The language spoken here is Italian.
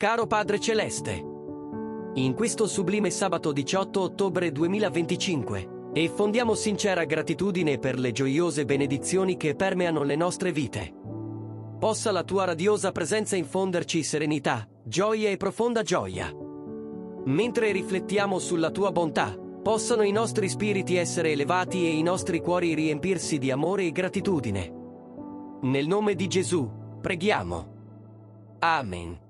Caro Padre Celeste, in questo sublime sabato 18 ottobre 2025, effondiamo sincera gratitudine per le gioiose benedizioni che permeano le nostre vite. Possa la tua radiosa presenza infonderci serenità, gioia e profonda gioia. Mentre riflettiamo sulla tua bontà, possano i nostri spiriti essere elevati e i nostri cuori riempirsi di amore e gratitudine. Nel nome di Gesù, preghiamo. Amen.